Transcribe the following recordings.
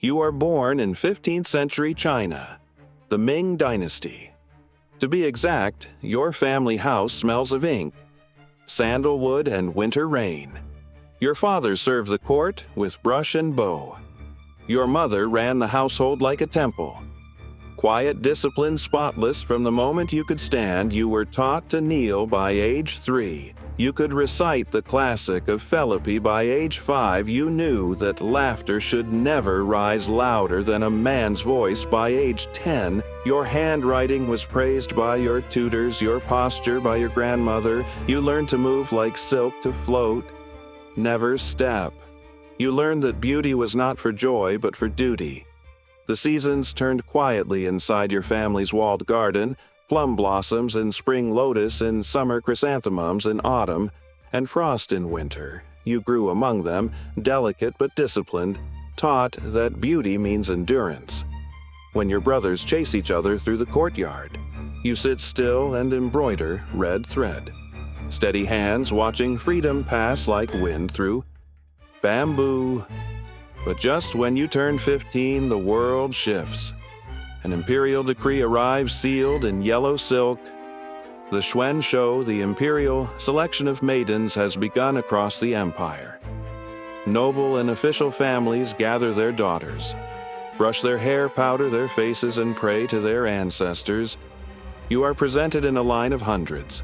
You are born in 15th century China, the Ming Dynasty. To be exact, your family house smells of ink, sandalwood, and winter rain. Your father served the court with brush and bow. Your mother ran the household like a temple. Quiet, disciplined, spotless, from the moment you could stand, you were taught to kneel by age 3. You could recite the classic of Philippi by age 5. You knew that laughter should never rise louder than a man's voice by age 10. Your handwriting was praised by your tutors, your posture by your grandmother. You learned to move like silk to float, never step. You learned that beauty was not for joy but for duty. The seasons turned quietly inside your family's walled garden, plum blossoms in spring, lotus in summer, chrysanthemums in autumn, and frost in winter. You grew among them, delicate but disciplined, taught that beauty means endurance. When your brothers chase each other through the courtyard, you sit still and embroider red thread. Steady hands watching freedom pass like wind through bamboo. But just when you turn 15, the world shifts. An imperial decree arrives sealed in yellow silk. The Xuan show, the imperial selection of maidens, has begun across the empire. Noble and official families gather their daughters, brush their hair, powder their faces, and pray to their ancestors. You are presented in a line of hundreds.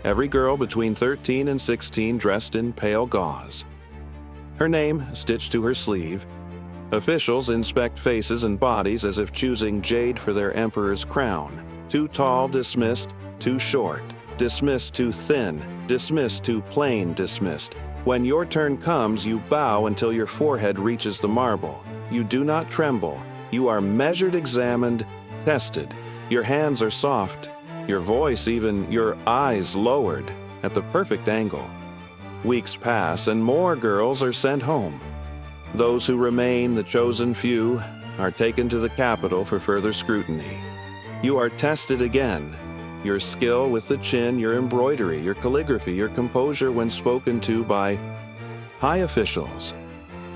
Every girl between 13 and 16 dressed in pale gauze. Her name stitched to her sleeve. Officials inspect faces and bodies as if choosing jade for their emperor's crown. Too tall, dismissed. Too short, dismissed. Too thin, dismissed. Too plain, dismissed. When your turn comes, you bow until your forehead reaches the marble. You do not tremble. You are measured, examined, tested. Your hands are soft. Your voice, even your eyes, lowered at the perfect angle. Weeks pass and more girls are sent home. Those who remain, the chosen few, are taken to the capital for further scrutiny. You are tested again. Your skill with the chin, your embroidery, your calligraphy, your composure when spoken to by high officials.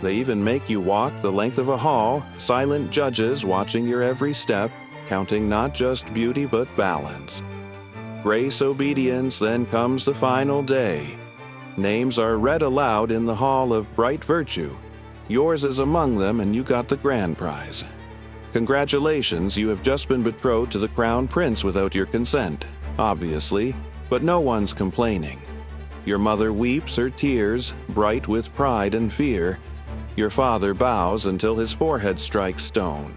They even make you walk the length of a hall, silent judges watching your every step, counting not just beauty but balance. Grace, obedience, then comes the final day. Names are read aloud in the hall of bright virtue. Yours is among them, and you got the grand prize. Congratulations, you have just been betrothed to the crown prince without your consent, obviously, but no one's complaining. Your mother weeps her tears, bright with pride and fear. Your father bows until his forehead strikes stone.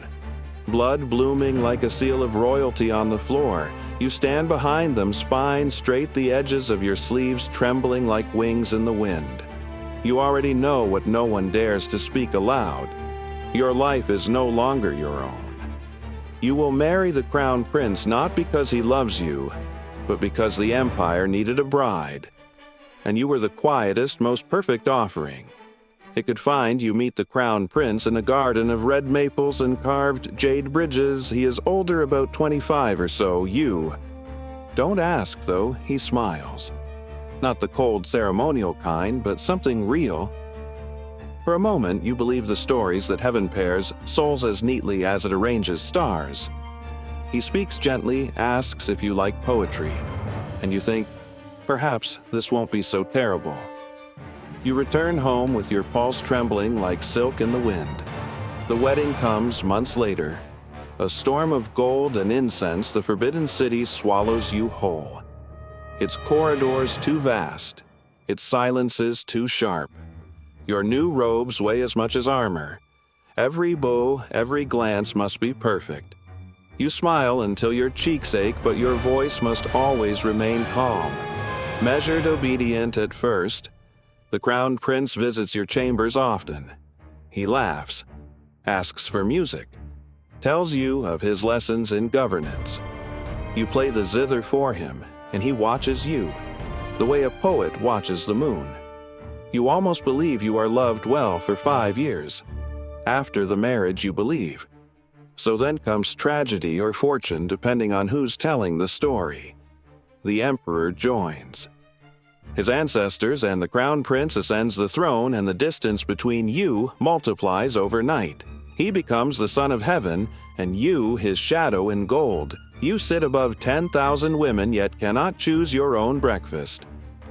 Blood blooming like a seal of royalty on the floor. You stand behind them, spine straight, the edges of your sleeves trembling like wings in the wind. You already know what no one dares to speak aloud. Your life is no longer your own. You will marry the crown prince not because he loves you, but because the empire needed a bride. And you were the quietest, most perfect offering. It could find you meet the crown prince in a garden of red maples and carved jade bridges. He is older, about 25 or so. You don't ask, though, he smiles. Not the cold ceremonial kind, but something real. For a moment, you believe the stories that heaven pairs souls as neatly as it arranges stars. He speaks gently, asks if you like poetry, and you think, perhaps this won't be so terrible. You return home with your pulse trembling like silk in the wind. The wedding comes months later. A storm of gold and incense, the forbidden city swallows you whole. Its corridors too vast, its silences too sharp. Your new robes weigh as much as armor. Every bow, every glance must be perfect. You smile until your cheeks ache, but your voice must always remain calm. Measured, obedient at first, the crowned prince visits your chambers often. He laughs, asks for music, tells you of his lessons in governance. You play the zither for him, and he watches you, the way a poet watches the moon. You almost believe you are loved well for 5 years. After the marriage, you believe. So then comes tragedy or fortune, depending on who's telling the story. The emperor joins. His ancestors and the crown prince ascends the throne, and the distance between you multiplies overnight. He becomes the son of heaven, and you his shadow in gold. You sit above 10,000 women, yet cannot choose your own breakfast.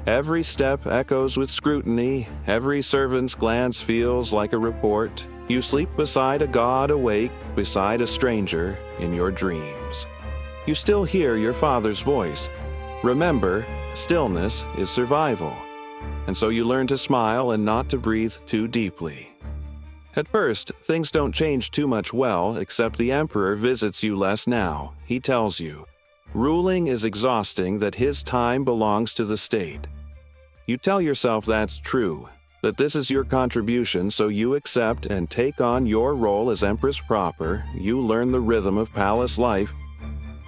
Every step echoes with scrutiny, every servant's glance feels like a report. You sleep beside a god awake, beside a stranger in your dreams. You still hear your father's voice. Remember, stillness is survival. And so you learn to smile and not to breathe too deeply. At first, things don't change too much except the emperor visits you less now. He tells you, ruling is exhausting, that his time belongs to the state. You tell yourself that's true, that this is your contribution, so you accept and take on your role as Empress proper. You learn the rhythm of palace life.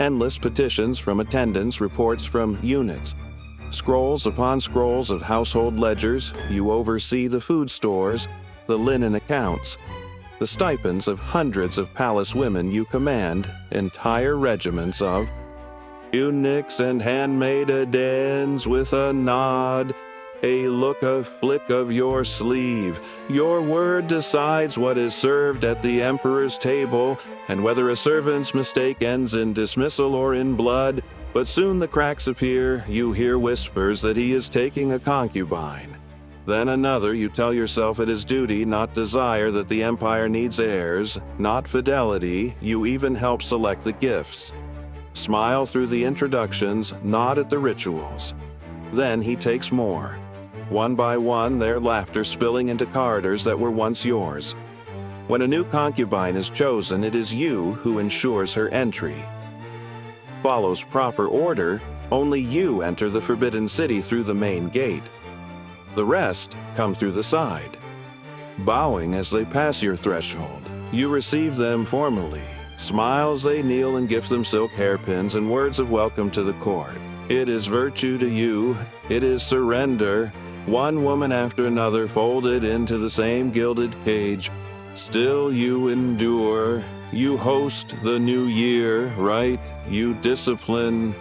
Endless petitions from attendants, reports from units. Scrolls upon scrolls of household ledgers. You oversee the food stores, the linen accounts, the stipends of hundreds of palace women. You command entire regiments of eunuchs and handmaidens with a nod, a look, a flick of your sleeve. Your word decides what is served at the emperor's table, and whether a servant's mistake ends in dismissal or in blood. But soon the cracks appear. You hear whispers that he is taking a concubine. Then another. You tell yourself it is duty, not desire, that the empire needs heirs, not fidelity. You even help select the gifts. Smile through the introductions, nod at the rituals. Then he takes more. One by one, their laughter spilling into corridors that were once yours. When a new concubine is chosen, it is you who ensures her entry. Follows proper order, only you enter the forbidden city through the main gate. The rest come through the side. Bowing as they pass your threshold, you receive them formally. Smiles they kneel and gift them silk hairpins and words of welcome to the court. It is virtue to you, it is surrender. One woman after another folded into the same gilded cage. Still you endure. You host the new year, right? You discipline.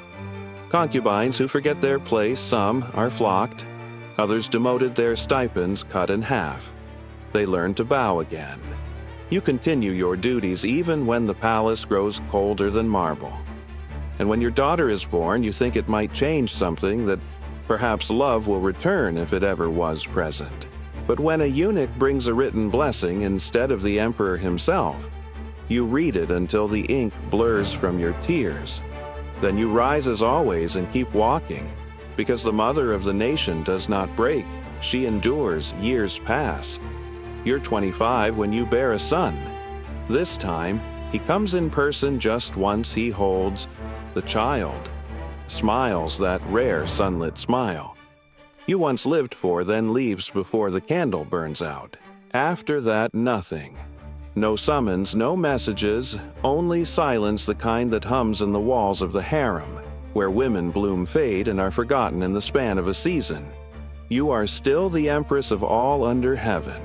Concubines who forget their place, some are flocked. Others demoted, their stipends cut in half. They learn to bow again. You continue your duties even when the palace grows colder than marble. And when your daughter is born, you think it might change something, that perhaps love will return if it ever was present. But when a eunuch brings a written blessing instead of the emperor himself, you read it until the ink blurs from your tears. Then you rise as always and keep walking, because the mother of the nation does not break. She endures. Years pass. You're 25 when you bear a son. This time, he comes in person just once. He holds the child. Smiles that rare sunlit smile you once lived for, then leaves before the candle burns out. After that, nothing. No summons, no messages, only silence, the kind that hums in the walls of the harem, where women bloom, fade, and are forgotten in the span of a season. You are still the empress of all under heaven.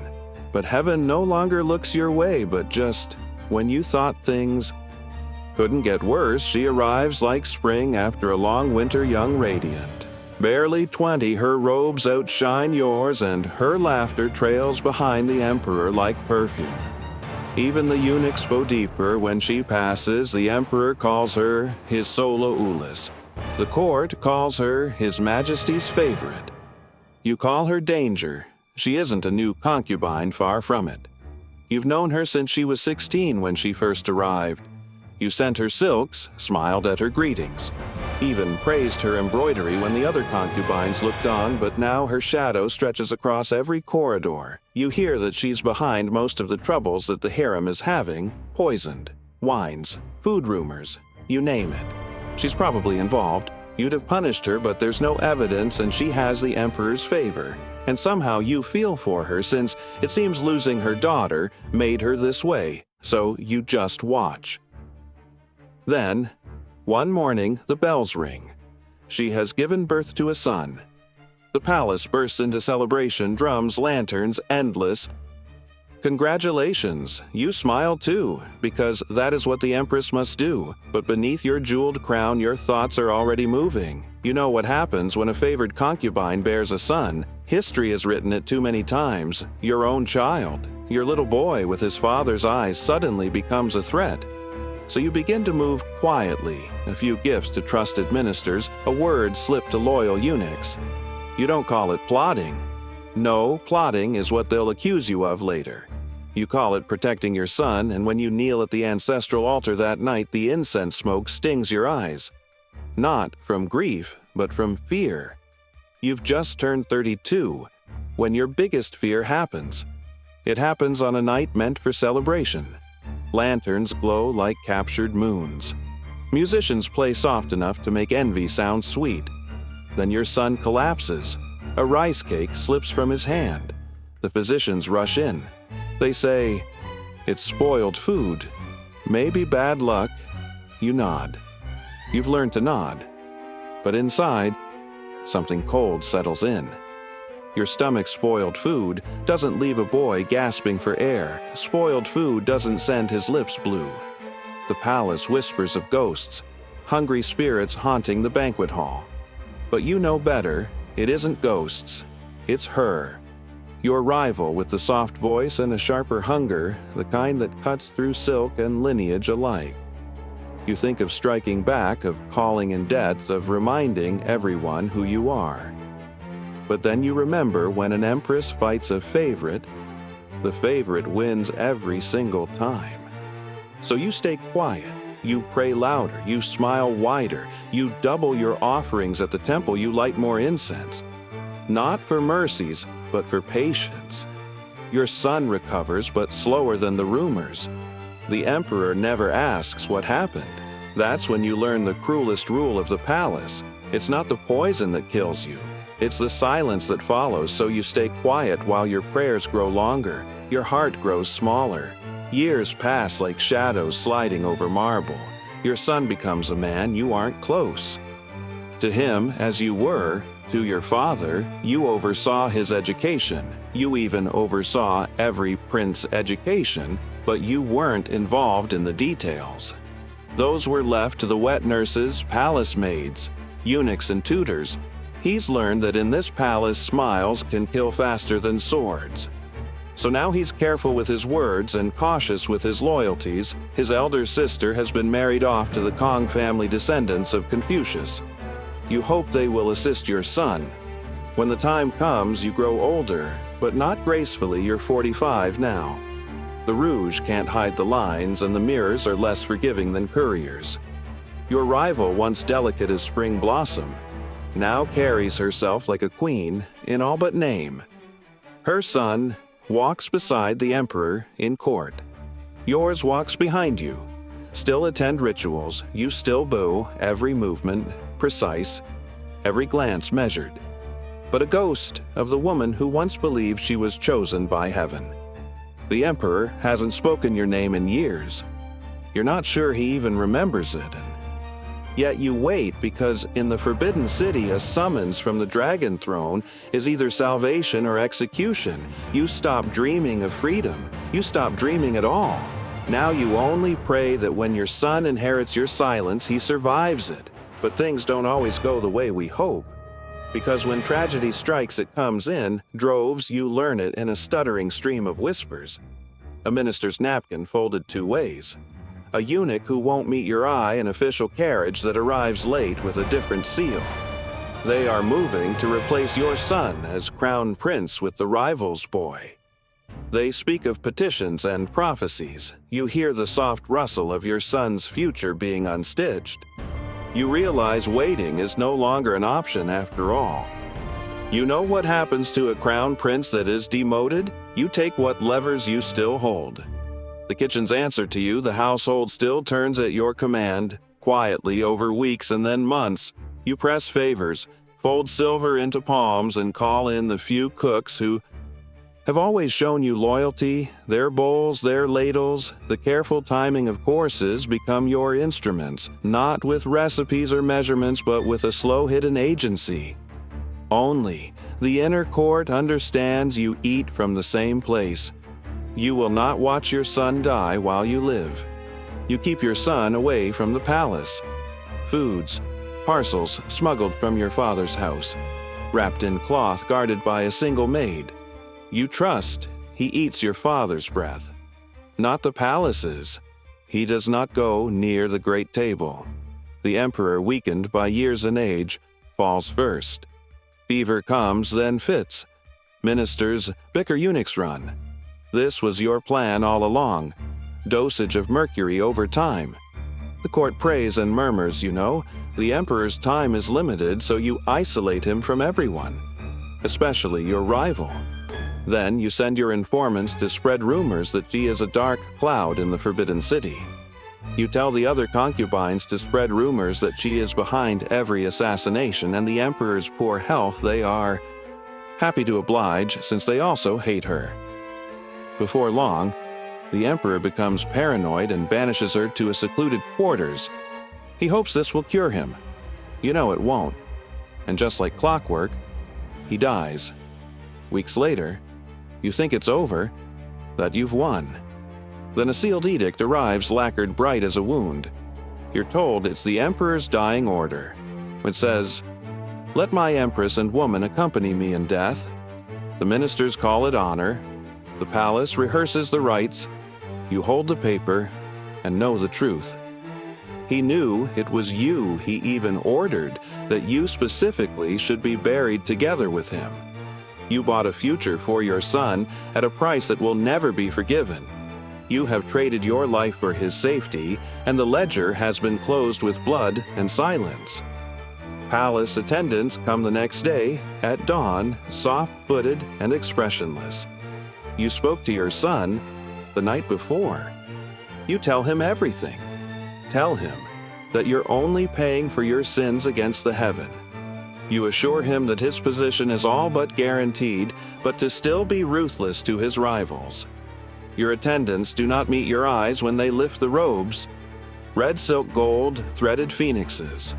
But heaven no longer looks your way, but just when you thought things couldn't get worse, she arrives like spring after a long winter, young, radiant. Barely 20, her robes outshine yours, and her laughter trails behind the emperor like perfume. Even the eunuchs bow deeper when she passes. The emperor calls her his solo ulis. The court calls her his majesty's favorite. You call her danger. She isn't a new concubine, far from it. You've known her since she was 16 when she first arrived. You sent her silks, smiled at her greetings, even praised her embroidery when the other concubines looked on, but now her shadow stretches across every corridor. You hear that she's behind most of the troubles that the harem is having: poisoned, wines, food rumors, you name it. She's probably involved. You'd have punished her, but there's no evidence, and she has the emperor's favor. And somehow you feel for her, since it seems losing her daughter made her this way, so you just watch. Then, one morning, the bells ring. She has given birth to a son. The palace bursts into celebration, drums, lanterns, endless. Congratulations, you smile too, because that is what the empress must do. But beneath your jeweled crown, your thoughts are already moving. You know what happens when a favored concubine bears a son. History has written it too many times. Your own child, your little boy with his father's eyes suddenly becomes a threat. So you begin to move quietly, a few gifts to trusted ministers, a word slipped to loyal eunuchs. You don't call it plotting. No, plotting is what they'll accuse you of later. You call it protecting your son, and when you kneel at the ancestral altar that night, the incense smoke stings your eyes. Not from grief, but from fear. You've just turned 32, when your biggest fear happens. It happens on a night meant for celebration. Lanterns glow like captured moons. Musicians play soft enough to make envy sound sweet. Then your son collapses. A rice cake slips from his hand. The physicians rush in. They say, "It's spoiled food. Maybe bad luck." You nod. You've learned to nod. But inside, something cold settles in. Your stomach's spoiled food doesn't leave a boy gasping for air. Spoiled food doesn't send his lips blue. The palace whispers of ghosts, hungry spirits haunting the banquet hall. But you know better. It isn't ghosts. It's her. Your rival with the soft voice and a sharper hunger, the kind that cuts through silk and lineage alike. You think of striking back, of calling in debts, of reminding everyone who you are. But then you remember when an empress fights a favorite, the favorite wins every single time. So you stay quiet, you pray louder, you smile wider, you double your offerings at the temple, you light more incense. Not for mercies, but for patience. Your son recovers, but slower than the rumors. The emperor never asks what happened. That's when you learn the cruelest rule of the palace. It's not the poison that kills you. It's the silence that follows, so you stay quiet while your prayers grow longer. Your heart grows smaller. Years pass like shadows sliding over marble. Your son becomes a man you aren't close to him as you were to your father. You oversaw his education. You even oversaw every prince's education, but you weren't involved in the details. Those were left to the wet nurses, palace maids, eunuchs, and tutors. He's learned that in this palace, smiles can kill faster than swords. So now he's careful with his words and cautious with his loyalties. His elder sister has been married off to the Kong family descendants of Confucius. You hope they will assist your son. When the time comes, you grow older, but not gracefully. You're 45 now. The rouge can't hide the lines, and the mirrors are less forgiving than couriers. Your rival, once delicate as spring blossom, now carries herself like a queen in all but name. Her son walks beside the emperor in court. Yours walks behind you. Still attend rituals. You still bow, every movement precise, every glance measured. But a ghost of the woman who once believed she was chosen by heaven. The emperor hasn't spoken your name in years. You're not sure he even remembers it. Yet you wait, because in the Forbidden City, a summons from the Dragon Throne is either salvation or execution. You stop dreaming of freedom. You stop dreaming at all. Now you only pray that when your son inherits your silence, he survives it. But things don't always go the way we hope. Because when tragedy strikes, it comes in droves. You learn it in a stuttering stream of whispers. A minister's napkin folded 2 ways. A eunuch who won't meet your eye, an official carriage that arrives late with a different seal. They are moving to replace your son as crown prince with the rival's boy. They speak of petitions and prophecies. You hear the soft rustle of your son's future being unstitched. You realize waiting is no longer an option after all. You know what happens to a crown prince that is demoted? You take what levers you still hold. The kitchen's answer to you, the household still turns at your command. Quietly over weeks and then months, you press favors, fold silver into palms, and call in the few cooks who have always shown you loyalty. Their bowls, their ladles, the careful timing of courses become your instruments, not with recipes or measurements, but with a slow hidden agency. Only the inner court understands you eat from the same place. You will not watch your son die while you live. You keep your son away from the palace. Foods, parcels smuggled from your father's house. wrapped in cloth guarded by a single maid. You trust he eats your father's breath, not the palace's. He does not go near the great table. The emperor, weakened by years and age, falls first. Fever comes, then fits. Ministers bicker, eunuchs run. This was your plan all along. Dosage of mercury over time. The court prays and murmurs, you know. The emperor's time is limited, so you isolate him from everyone, especially your rival. Then you send your informants to spread rumors that she is a dark cloud in the Forbidden City. You tell the other concubines to spread rumors that she is behind every assassination and the emperor's poor health. They are happy to oblige, since they also hate her. Before long, the emperor becomes paranoid and banishes her to a secluded quarters. He hopes this will cure him. You know it won't. And just like clockwork, he dies. Weeks later, you think it's over, that you've won. Then a sealed edict arrives, lacquered bright as a wound. You're told it's the emperor's dying order. It says, "Let my empress and woman accompany me in death." The ministers call it honor. The palace rehearses the rites. You hold the paper and know the truth. He knew it was you. He even ordered that you specifically should be buried together with him. You bought a future for your son at a price that will never be forgiven. You have traded your life for his safety, and the ledger has been closed with blood and silence. Palace attendants come the next day at dawn, soft-footed and expressionless. You spoke to your son the night before. You tell him everything. Tell him that you're only paying for your sins against the heaven. You assure him that his position is all but guaranteed, but to still be ruthless to his rivals. Your attendants do not meet your eyes when they lift the robes. Red silk gold, threaded phoenixes.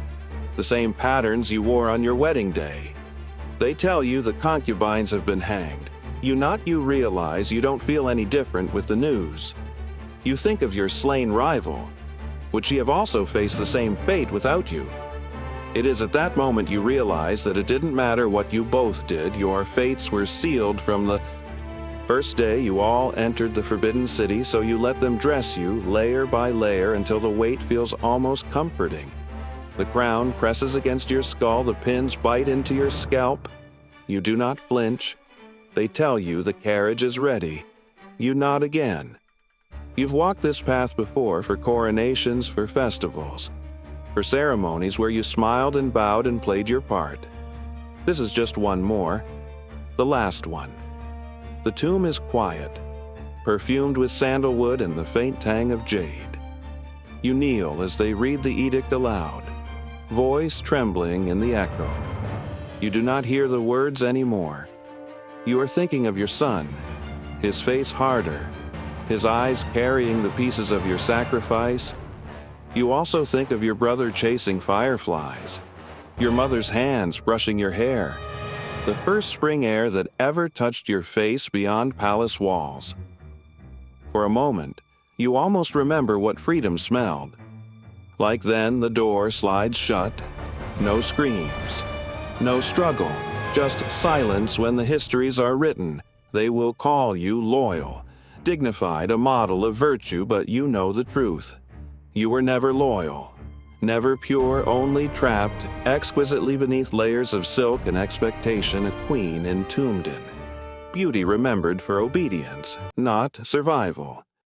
The same patterns you wore on your wedding day. They tell you the concubines have been hanged. You realize you don't feel any different with the news. You think of your slain rival. Would she have also faced the same fate without you? It is at that moment you realize that it didn't matter what you both did. Your fates were sealed from the first day you all entered the Forbidden City, so you let them dress you layer by layer until the weight feels almost comforting. The crown presses against your skull, the pins bite into your scalp. You do not flinch. They tell you the carriage is ready. You nod again. You've walked this path before, for coronations, for festivals, for ceremonies where you smiled and bowed and played your part. This is just one more, the last one. The tomb is quiet, perfumed with sandalwood and the faint tang of jade. You kneel as they read the edict aloud, voice trembling in the echo. You do not hear the words anymore. You are thinking of your son, his face harder, his eyes carrying the pieces of your sacrifice. You also think of your brother chasing fireflies, your mother's hands brushing your hair, the first spring air that ever touched your face beyond palace walls. For a moment, you almost remember what freedom smelled. Like then, the door slides shut. No screams, no struggle, just silence. When the histories are written, they will call you loyal, dignified, a model of virtue, but you know the truth. You were never loyal, never pure, only trapped exquisitely beneath layers of silk and expectation, a queen entombed in. Beauty remembered for obedience, not survival.